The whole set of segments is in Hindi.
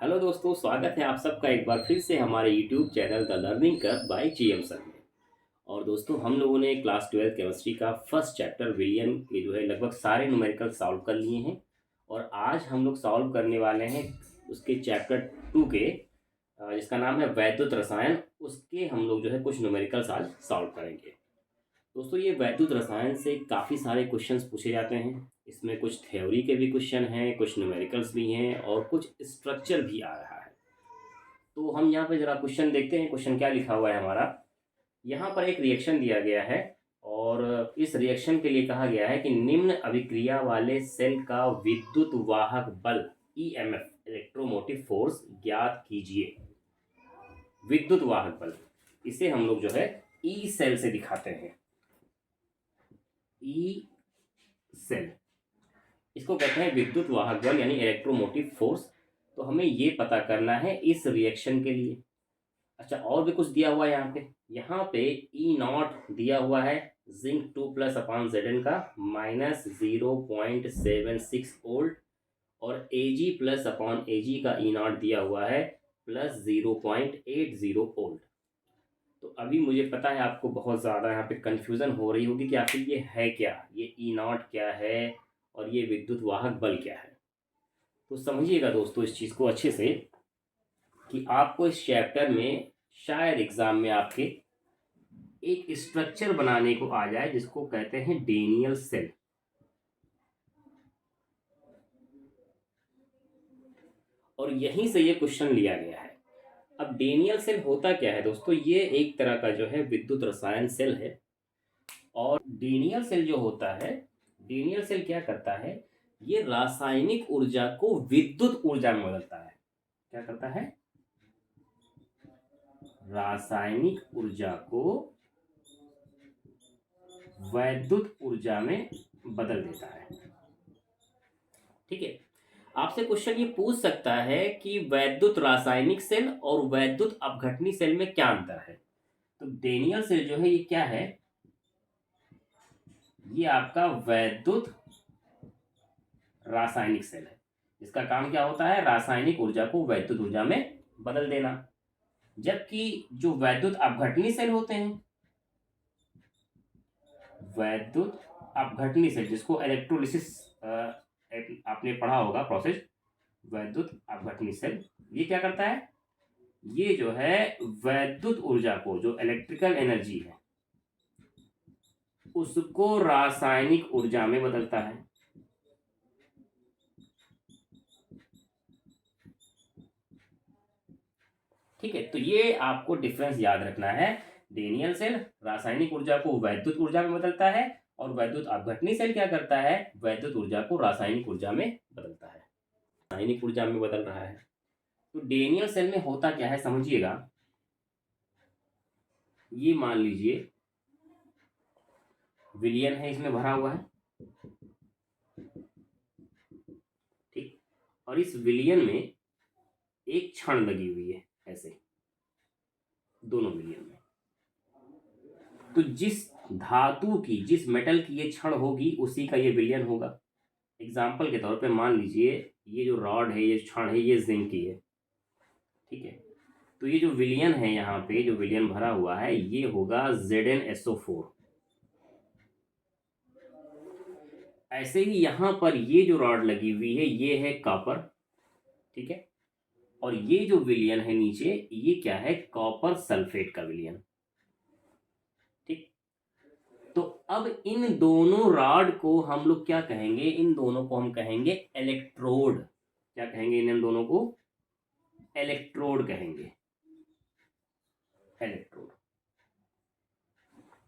हेलो दोस्तों, स्वागत है आप सबका एक बार फिर से हमारे YouTube channel the learning curve y GM sir में। और दोस्तों, हम लोगों ने क्लास 12 केमिस्ट्री का फर्स्ट चैप्टर विलियन के जो है लगभग सारे न्यूमेरिकल सॉल्व कर लिए हैं। और आज हम लोग सॉल्व करने वाले हैं उसके चैप्टर 2 के जिसका नाम है वैद्युत रसायन। उसके हम लोग जो है कुछ न्यूमेरिकल्स आज सॉल्व करेंगे। दोस्तों, ये वैद्युत रसायन से काफ़ी सारे क्वेश्चंस पूछे जाते हैं। इसमें कुछ थ्योरी के भी क्वेश्चन हैं, कुछ न्यूमेरिकल्स भी हैं और कुछ स्ट्रक्चर भी आ रहा है। तो हम यहाँ पे जरा क्वेश्चन देखते हैं। क्वेश्चन क्या लिखा हुआ है हमारा। यहाँ पर एक रिएक्शन दिया गया है और इस रिएक्शन के लिए कहा गया है कि निम्न अभिक्रिया वाले सेल का विद्युत वाहक बल ईएमएफ इलेक्ट्रोमोटिव फोर्स ज्ञात कीजिए। विद्युत वाहक बल, इसे हम लोग जो है ई सेल से दिखाते हैं। ई सेल, इसको कहते हैं विद्युत वाहक बल यानी इलेक्ट्रोमोटिव फोर्स। तो हमें ये पता करना है इस रिएक्शन के लिए। अच्छा, और भी कुछ दिया हुआ है यहाँ पे ई नॉट दिया हुआ है, जिंक 2 अपॉन Zn का -0.76 वोल्ट, और Ag अपॉन Ag का ई नॉट दिया हुआ है +0.80 वोल्ट। तो अभी मुझे पता है आपको बहुत ज़्यादा यहाँ पे कन्फ्यूज़न हो रही होगी कि आखिर ये है क्या, ये ई नॉट क्या है और ये विद्युत वाहक बल क्या है। तो समझिएगा दोस्तों इस चीज़ को अच्छे से कि आपको इस चैप्टर में शायद एग्ज़ाम में आपके एक स्ट्रक्चर बनाने को आ जाए जिसको कहते हैं डेनियल सेल। और यहीं से ये क्वेश्चन लिया गया है। अब डेनियल सेल होता क्या है दोस्तों, ये एक तरह का जो है विद्युत रसायन सेल है। और डेनियल सेल जो होता है, डेनियल सेल क्या करता है, ये रासायनिक ऊर्जा को विद्युत ऊर्जा में बदलता है। क्या करता है? रासायनिक ऊर्जा को वैद्युत ऊर्जा में बदल देता है। ठीक है, आपसे क्वेश्चन ये पूछ सकता है कि वैद्युत रासायनिक सेल और वैद्युत अपघटनी सेल में क्या अंतर है। तो डेनियल सेल जो है ये क्या है, ये आपका वैद्युत रासायनिक सेल है। इसका काम क्या होता है, रासायनिक ऊर्जा को वैद्युत ऊर्जा में बदल देना। जबकि जो वैद्युत अपघटनी सेल होते हैं, वैद्युत अपघटनी सेल जिसको इलेक्ट्रोलिसिस आपने पढ़ा होगा प्रोसेस, वैद्युत अपघटनी सेल ये क्या करता है, ये जो है वैद्युत ऊर्जा को, जो इलेक्ट्रिकल एनर्जी है, उसको रासायनिक ऊर्जा में बदलता है। ठीक है, तो ये आपको डिफरेंस याद रखना है। डेनियल सेल रासायनिक ऊर्जा को वैद्युत ऊर्जा में बदलता है और वैद्युत अपघटनी सेल क्या करता है, वैद्युत ऊर्जा को रासायनिक ऊर्जा में बदलता है। रासायनिक ऊर्जा में बदल रहा है। तो डेनियल सेल में होता क्या है समझिएगा। ये मान लीजिए विलियन है, इसमें भरा हुआ है। ठीक, और इस विलियन में एक क्षण लगी हुई है, ऐसे दोनों विलियन में। तो जिस धातु की, जिस मेटल की ये क्षण होगी उसी का ये विलियन होगा। एग्जाम्पल के तौर पे मान लीजिए ये जो रॉड है, ये क्षण है, ये जिंक की है। ठीक है, तो ये जो विलियन है, यहाँ पे जो विलियन भरा हुआ है ये होगा ZnSO4। ऐसे ही यहाँ पर ये जो रॉड लगी हुई है ये है कॉपर। ठीक है, और ये जो विलियन है नीचे, ये क्या है, कॉपर सल्फेट का विलियन। ठीक, तो अब इन दोनों रॉड को हम लोग क्या कहेंगे, इन दोनों को हम कहेंगे इलेक्ट्रोड। क्या कहेंगे, इन दोनों को इलेक्ट्रोड कहेंगे, इलेक्ट्रोड।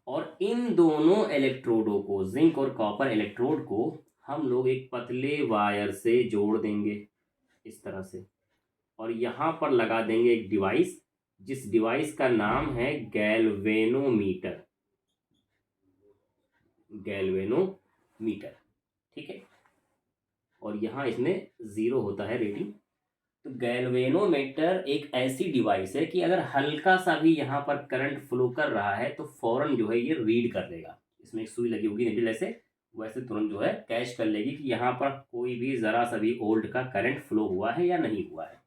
और इन दोनों इलेक्ट्रोडों को, जिंक और कॉपर इलेक्ट्रोड को, हम लोग एक पतले वायर से जोड़ देंगे इस तरह से, और यहाँ पर लगा देंगे एक डिवाइस, जिस डिवाइस का नाम है गैल्वेनोमीटर। गैल्वेनोमीटर, ठीक है, और यहाँ इसमें 0 होता है रीडिंग। तो गैल्वेनोमीटर एक ऐसी डिवाइस है कि अगर हल्का सा भी यहाँ पर करंट फ्लो कर रहा है तो फौरन जो है ये रीड कर लेगा। इसमें एक सुई लगी होगी नीडल, ऐसे वैसे तुरंत जो है कैच कर लेगी कि यहाँ पर कोई भी ज़रा सा भी ओल्ट का करंट फ्लो हुआ है या नहीं हुआ है।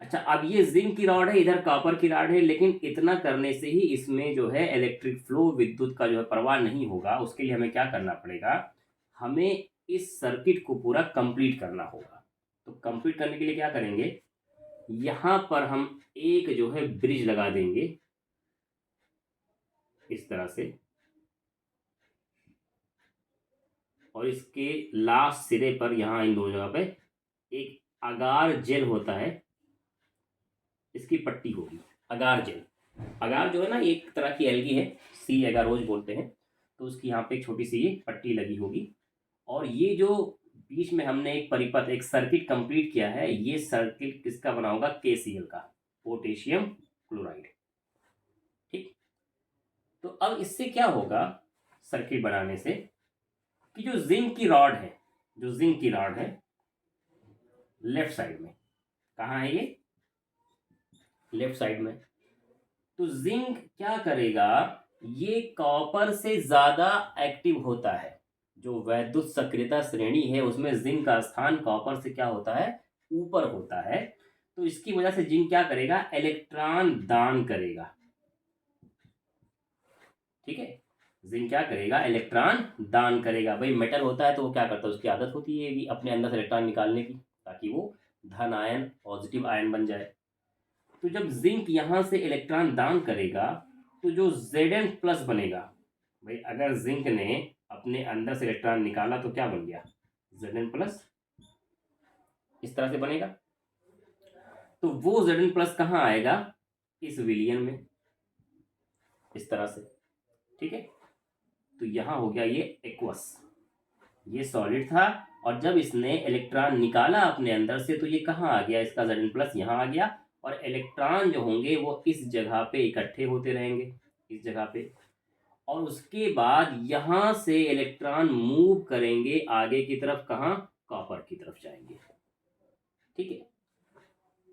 अच्छा, अब ये जिंक की रॉड है, इधर कॉपर की रॉड है, लेकिन इतना करने से ही इसमें जो है इलेक्ट्रिक फ्लो, विद्युत का जो है प्रवाह नहीं होगा। उसके लिए हमें क्या करना पड़ेगा, हमें इस सर्किट को पूरा कंप्लीट करना होगा। तो कंप्लीट करने के लिए क्या करेंगे, यहाँ पर हम एक जो है ब्रिज लगा देंगे इस तरह से, और इसके लास्ट सिरे पर यहाँ इन दोनों जगह पे एक अगार जेल होता है, इसकी पट्टी होगी। अगार जेल, अगार जो है ना एक तरह की एल्गी है, सी एगारोज बोलते हैं। तो उसकी यहाँ पे एक छोटी सी ये पट्टी लगी होगी, और ये जो बीच में हमने एक परिपथ, एक सर्किट कंप्लीट किया है, ये सर्किट किसका बना होगा, KCl का, पोटेशियम क्लोराइड। ठीक। तो अब इससे क्या होगा सर्किट बनाने से, कि जो जिंक की रॉड है, जो जिंक की रॉड है लेफ्ट साइड में, कहाँ है ये, लेफ्ट साइड में। तो जिंक क्या करेगा, ये कॉपर से ज्यादा एक्टिव होता है। जो वैद्युत सक्रियता श्रेणी है उसमें जिंक का स्थान कॉपर से क्या होता है, ऊपर होता है। तो इसकी वजह से जिंक क्या करेगा, इलेक्ट्रॉन दान करेगा। ठीक है, जिंक क्या करेगा, इलेक्ट्रॉन दान करेगा। भाई मेटल होता है तो वो क्या करता है, उसकी आदत होती है कि अपने अंदर से इलेक्ट्रॉन निकालने की, ताकि वो धन आयन, पॉजिटिव आयन बन जाए। तो जब जिंक यहां से इलेक्ट्रॉन दान करेगा तो जो Zn प्लस बनेगा, भाई अगर जिंक ने अपने अंदर से इलेक्ट्रॉन निकाला तो क्या बन गया, Zn प्लस, इस तरह से बनेगा। तो वो Zn प्लस कहाँ आएगा, इस विलियन में, इस तरह से। ठीक है, तो यहां हो गया ये एक्वस, ये सॉलिड था, और जब इसने इलेक्ट्रॉन निकाला अपने अंदर से तो ये कहाँ आ गया, इसका Zn प्लस यहाँ आ गया। और इलेक्ट्रॉन जो होंगे वो इस जगह पे इकट्ठे होते रहेंगे, इस जगह पे। और उसके बाद यहां से इलेक्ट्रॉन मूव करेंगे आगे की तरफ, कहाँ, कॉपर की तरफ जाएंगे। ठीक है,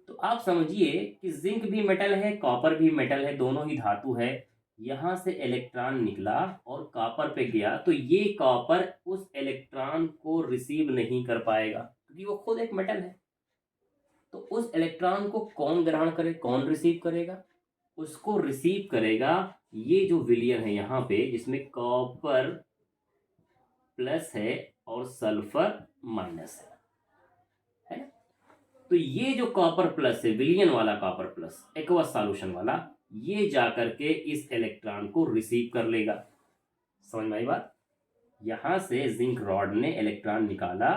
तो आप समझिए कि जिंक भी मेटल है, कॉपर भी मेटल है, दोनों ही धातु है। यहां से इलेक्ट्रॉन निकला और कॉपर पे गया तो ये कॉपर उस इलेक्ट्रॉन को रिसीव नहीं कर पाएगा, क्योंकि वो खुद एक मेटल है। तो उस इलेक्ट्रॉन को कौन ग्रहण करे, कौन रिसीव करेगा, उसको रिसीव करेगा ये जो विलियन है यहाँ पे, जिसमें कॉपर प्लस है और सल्फर माइनस है ना। तो ये जो कॉपर प्लस है, विलियन वाला कॉपर प्लस, एक्वस सॉल्यूशन वाला, ये जाकर के इस इलेक्ट्रॉन को रिसीव कर लेगा। समझ में आई बात। यहां से जिंक रॉड ने इलेक्ट्रॉन निकाला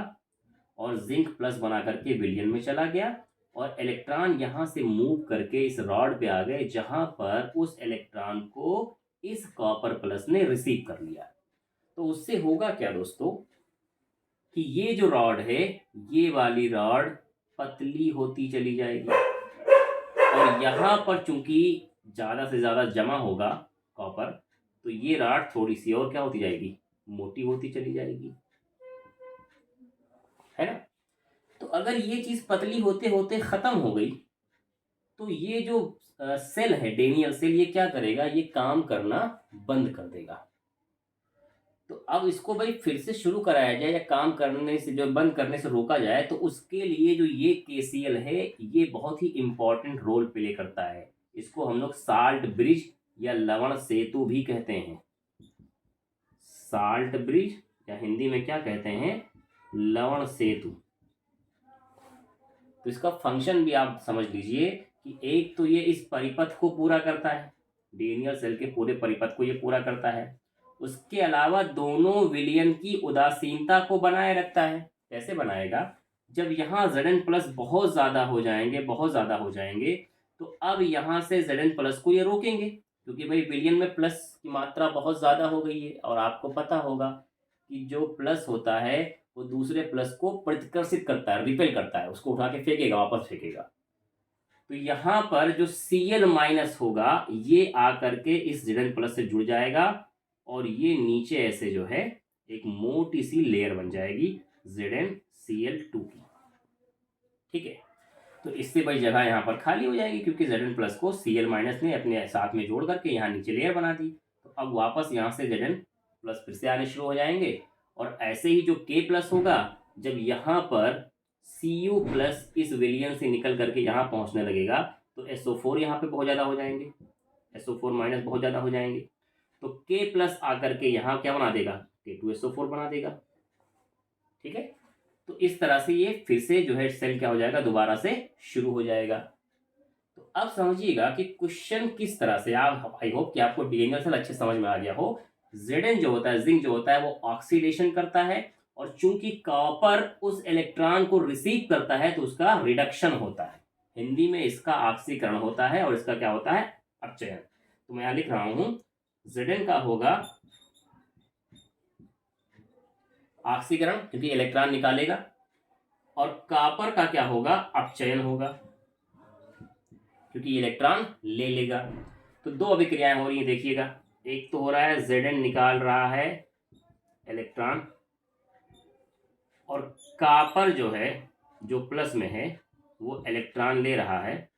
और जिंक प्लस बना करके विलियन में चला गया, और इलेक्ट्रॉन यहां से मूव करके इस रॉड पे आ गए, जहां पर उस इलेक्ट्रॉन को इस कॉपर प्लस ने रिसीव कर लिया। तो उससे होगा क्या दोस्तों, कि ये जो रॉड है, ये वाली रॉड पतली होती चली जाएगी, और यहाँ पर चूंकि ज़्यादा से ज़्यादा जमा होगा कॉपर, तो ये रॉड थोड़ी सी और क्या होती जाएगी, मोटी होती चली जाएगी, है ना। तो अगर ये चीज़ पतली होते होते ख़त्म हो गई तो ये जो सेल है, डेनियल सेल, ये क्या करेगा, ये काम करना बंद कर देगा। तो अब इसको भाई फिर से शुरू कराया जाए, या काम करने से जो बंद करने से रोका जाए, तो उसके लिए जो ये KCl है, ये बहुत ही इंपॉर्टेंट रोल प्ले करता है। इसको हम लोग साल्ट ब्रिज या लवण सेतु भी कहते हैं। साल्ट ब्रिज, या हिंदी में क्या कहते हैं, लवण सेतु। तो इसका फंक्शन भी आप समझ लीजिए कि एक तो ये इस परिपथ को पूरा करता है, डेनियल सेल के पूरे परिपथ को ये पूरा करता है। उसके अलावा दोनों विलियन की उदासीनता को बनाए रखता है। कैसे बनाएगा, जब यहाँ Zn प्लस बहुत ज़्यादा हो जाएंगे, बहुत ज़्यादा हो जाएंगे, तो अब यहाँ से Zn प्लस को ये रोकेंगे, क्योंकि भाई विलियन में प्लस की मात्रा बहुत ज़्यादा हो गई है। और आपको पता होगा कि जो प्लस होता है वो दूसरे प्लस को प्रतिकर्षित करता है, रिपेल करता है, उसको उठा के फेंकेगा, वापस फेंकेगा। तो यहाँ पर जो Cl माइनस होगा ये आकर के इस Zn प्लस से जुड़ जाएगा, और ये नीचे ऐसे जो है एक मोटी सी लेयर बन जाएगी ZnCl2 की। ठीक है, तो इससे भाई जगह यहाँ पर खाली हो जाएगी, क्योंकि Zn प्लस को Cl माइनस ने अपने साथ में जोड़ करके यहाँ नीचे लेयर बना दी। तो अब वापस यहाँ से Zn प्लस फिर से आने शुरू हो जाएंगे, और ऐसे ही जो K प्लस होगा, जब यहाँ पर Cu प्लस इस विलियन से निकल करके यहाँ पहुँचने लगेगा तो SO4 यहाँ पे बहुत ज़्यादा हो जाएंगे, SO4 माइनस बहुत ज़्यादा हो जाएंगे। तो K प्लस आकर के यहाँ क्या बना देगा, K2SO4 बना देगा। ठीक है, तो इस तरह से ये फिर से जो है सेल क्या हो जाएगा, दोबारा से शुरू हो जाएगा। तो अब समझिएगा कि क्वेश्चन किस तरह से, आप आई होप कि आपको डीएनए सेल अच्छे समझ में आ गया हो। Zn जो होता है, जिंक जो होता है, वो ऑक्सीडेशन करता है और चूंकि कॉपर उस इलेक्ट्रॉन को रिसीव करता है तो उसका रिडक्शन होता है। हिंदी में इसका ऑक्सीकरण होता है और इसका क्या होता है, अपचयन। तो मैं यहां लिख रहा हूं Zn का होगा ऑक्सीकरण क्योंकि इलेक्ट्रॉन निकालेगा, और कॉपर का क्या होगा, अपचयन होगा क्योंकि इलेक्ट्रॉन ले लेगा। तो दो अभिक्रियाएं हो रही हैं, देखिएगा। एक तो हो रहा है Zn निकाल रहा है इलेक्ट्रॉन, और कॉपर जो है, जो प्लस में है, वो इलेक्ट्रॉन ले रहा है,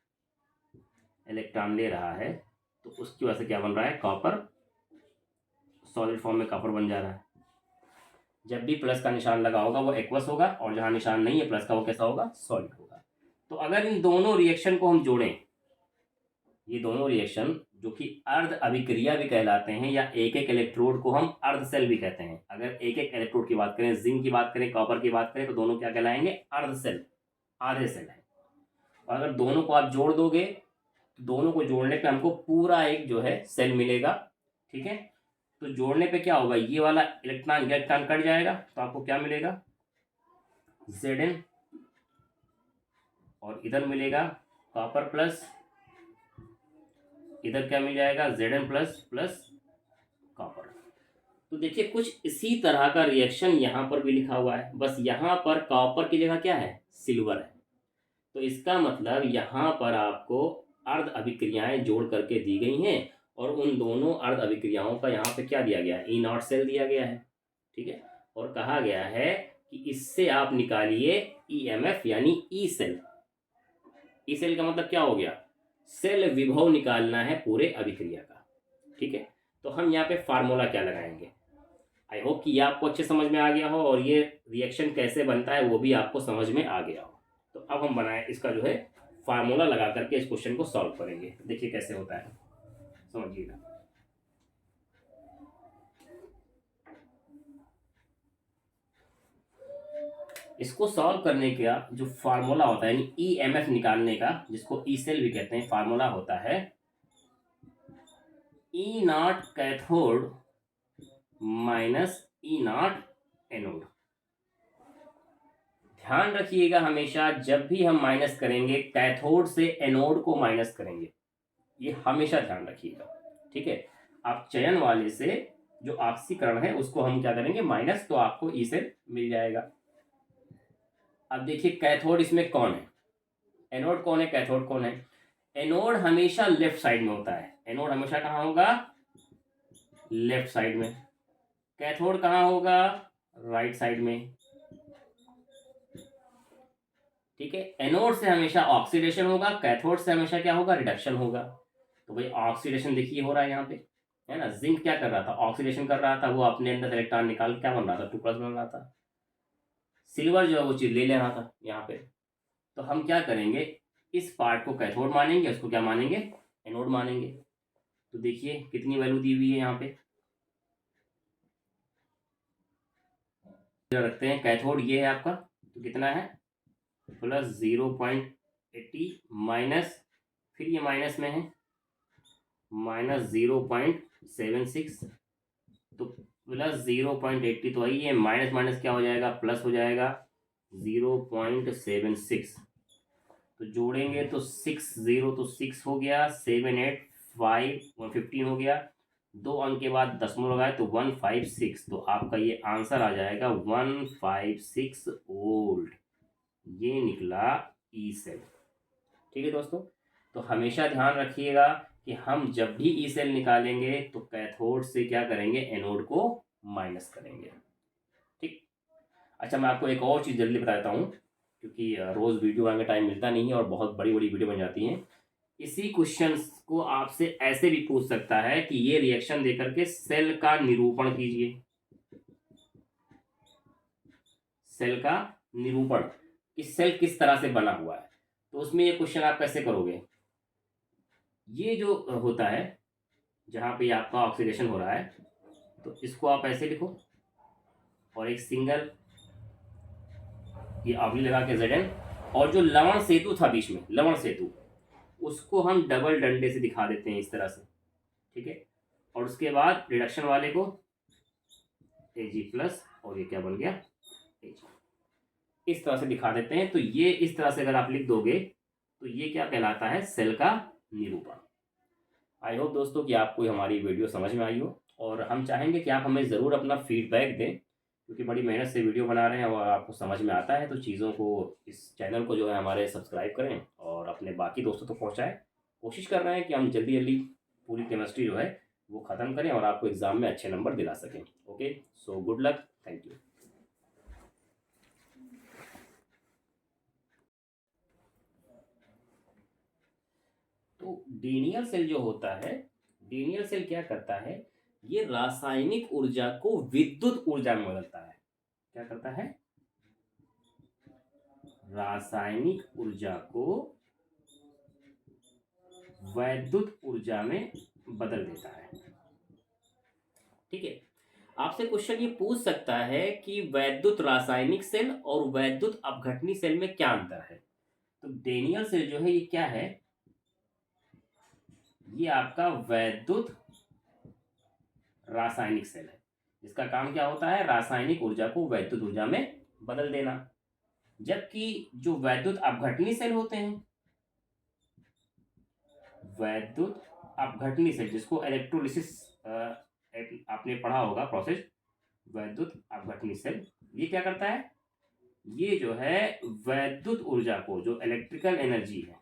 इलेक्ट्रॉन ले रहा है। तो उसकी वजह से क्या बन रहा है, कॉपर सॉलिड फॉर्म में कॉपर बन जा रहा है। जब भी प्लस का निशान लगा होगा वो एक्वस होगा, और जहां निशान नहीं है प्लस का वो कैसा होगा, सॉलिड होगा। तो अगर इन दोनों रिएक्शन को हम जोड़ें, ये दोनों रिएक्शन जो कि अर्ध अभिक्रिया भी कहलाते हैं, या एक एक इलेक्ट्रोड को हम अर्ध सेल भी कहते हैं। अगर एक एक इलेक्ट्रोड की बात करें, जिंक की बात करें, कॉपर की बात करें, तो दोनों क्या कहलाएंगे, अर्ध सेल, आधे सेल है। और अगर दोनों को आप जोड़ दोगे तो दोनों को जोड़ने पे हमको पूरा एक जो है सेल मिलेगा। ठीक है, तो जोड़ने पे क्या होगा, ये वाला इलेक्ट्रॉन इलेक्ट्रॉन कट जाएगा तो आपको क्या मिलेगा, Zn, और इधर मिलेगा कॉपर प्लस, इधर क्या मिल जाएगा, Zn प्लस प्लस कॉपर। तो देखिए कुछ इसी तरह का रिएक्शन यहाँ पर भी लिखा हुआ है, बस यहाँ पर कॉपर की जगह क्या है, सिल्वर है। तो इसका मतलब यहाँ पर आपको अर्ध अभिक्रियाएं जोड़ करके दी गई हैं, और उन दोनों अर्ध अभिक्रियाओं का यहाँ पे क्या दिया गया है, E0 सेल दिया गया है। ठीक है, और कहा गया है कि इससे आप निकालिए EMF यानी ई सेल। ई सेल का मतलब क्या हो गया, सेल विभव निकालना है पूरे अभिक्रिया का। ठीक है, तो हम यहाँ पे फार्मूला क्या लगाएंगे, आई होप कि ये आपको अच्छे समझ में आ गया हो, और ये रिएक्शन कैसे बनता है वो भी आपको समझ में आ गया हो। तो अब हम बनाए इसका जो है फार्मूला लगा करके इस क्वेश्चन को सॉल्व करेंगे। देखिए कैसे होता है, समझिएगा। इसको सॉल्व करने का जो फार्मूला होता है, यानी ईएमएफ निकालने का, जिसको ई सेल भी कहते हैं, फार्मूला होता है E0 cathode minus E0 anode. ध्यान रखिएगा, हमेशा जब भी हम माइनस करेंगे कैथोड से एनोड को माइनस करेंगे, ये हमेशा ध्यान रखिएगा। ठीक है, आप चयन वाले से जो ऑक्सीकरण है उसको हम क्या करेंगे, माइनस, तो आपको ई सेल मिल जाएगा। अब देखिए कैथोड इसमें कौन है, एनोड कौन है, कैथोड कौन है। एनोड हमेशा लेफ्ट साइड में होता है, एनोड हमेशा कहाँ होगा, लेफ्ट साइड में। कैथोड कहाँ होगा, राइट साइड में। ठीक है, एनोड से हमेशा ऑक्सीडेशन होगा, कैथोड से हमेशा क्या होगा, रिडक्शन होगा। तो भाई ऑक्सीडेशन देखिए हो रहा है यहाँ पे, है ना। जिंक क्या कर रहा था, ऑक्सीडेशन कर रहा था, वो अपने अंदर इलेक्ट्रॉन निकाल क्या बन रहा था, 2+ बन रहा था। सिल्वर जो है वो चीज ले ले रहा था यहाँ पे। तो हम क्या करेंगे, इस पार्ट को कैथोड मानेंगे, उसको क्या मानेंगे, एनोड मानेंगे। तो देखिए कितनी वैल्यू दी हुई है यहाँ पे, रखते हैं कैथोड ये है आपका, तो कितना है, +0.80 माइनस, फिर ये माइनस में है, -0.76, तो +0.80, तो ये माइनस माइनस क्या हो जाएगा, प्लस हो जाएगा 0.76। तो जोड़ेंगे तो 6 0 तो 6 हो गया, 7 8 5 115 हो गया, 2 अंक के बाद दशमलव लगाए तो 156। तो आपका ये आंसर आ जाएगा 156 वोल्ट। ये निकला ई सेल। ठीक है दोस्तों, तो हमेशा ध्यान रखिएगा कि हम जब भी ई सेल निकालेंगे तो कैथोड से क्या करेंगे, एनोड को माइनस करेंगे। ठीक, अच्छा मैं आपको एक और चीज़ जल्दी बताता हूँ, क्योंकि रोज़ वीडियो आने का टाइम मिलता नहीं है और बहुत बड़ी बड़ी वीडियो बन जाती हैं। इसी क्वेश्चन को आपसे ऐसे भी पूछ सकता है कि ये रिएक्शन देकर के सेल का निरूपण कीजिए, सेल का निरूपण। कि सेल किस तरह से बना हुआ है। तो उसमें ये क्वेश्चन आप कैसे करोगे, ये जो होता है जहाँ पे आपका ऑक्सीडेशन हो रहा है, तो इसको आप ऐसे लिखो और एक सिंगल ये आवली लगा के Zn, और जो लवण सेतु था बीच में, लवण सेतु, उसको हम डबल डंडे से दिखा देते हैं इस तरह से, ठीक है। और उसके बाद रिडक्शन वाले को Ag+, और ये क्या बन गया, Ag, इस तरह से दिखा देते हैं। तो ये इस तरह से अगर आप लिख दोगे तो ये क्या कहलाता है, सेल का निरूपण। आई होप दोस्तों कि आपको हमारी वीडियो समझ में आई हो, और हम चाहेंगे कि आप हमें ज़रूर अपना फीडबैक दें, क्योंकि बड़ी मेहनत से वीडियो बना रहे हैं और आपको समझ में आता है तो चीज़ों को, इस चैनल को जो है हमारे सब्सक्राइब करें और अपने बाकी दोस्तों तक पहुँचाएँ। कोशिश कर रहे हैं कि हम जल्दी जल्दी पूरी केमिस्ट्री जो है वो ख़त्म करें और आपको एग्ज़ाम में अच्छे नंबर दिला सकें। Okay, so good luck, thank you. तो डीनियल सेल जो होता है, डीनियल सेल क्या करता है, ये रासायनिक ऊर्जा को विद्युत ऊर्जा में बदलता है। क्या करता है, रासायनिक ऊर्जा को वैद्युत ऊर्जा में बदल देता है, ठीक है। आपसे क्वेश्चन ये पूछ सकता है कि वैद्युत रासायनिक सेल और वैद्युत अपघटनी सेल में क्या अंतर है। तो डैनियल सेल जो है ये क्या है, ये आपका वैद्युत रासायनिक सेल है, जिसका काम क्या होता है, रासायनिक ऊर्जा को वैद्युत ऊर्जा में बदल देना। जबकि जो वैद्युत अपघटनी सेल होते हैं, वैद्युत अपघटनी सेल जिसको इलेक्ट्रोलिसिस आपने पढ़ा होगा प्रोसेस, वैद्युत अपघटनी सेल ये क्या करता है, ये जो है वैद्युत ऊर्जा को, जो इलेक्ट्रिकल एनर्जी है,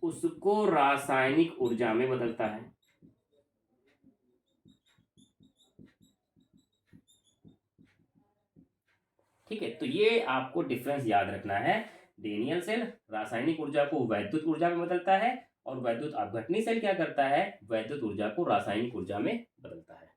उसको रासायनिक ऊर्जा में बदलता है। ठीक है, तो ये आपको डिफरेंस याद रखना है। डैनियल सेल रासायनिक ऊर्जा को वैद्युत ऊर्जा में बदलता है, और वैद्युत अपघटनी सेल क्या करता है, वैद्युत ऊर्जा को रासायनिक ऊर्जा में बदलता है।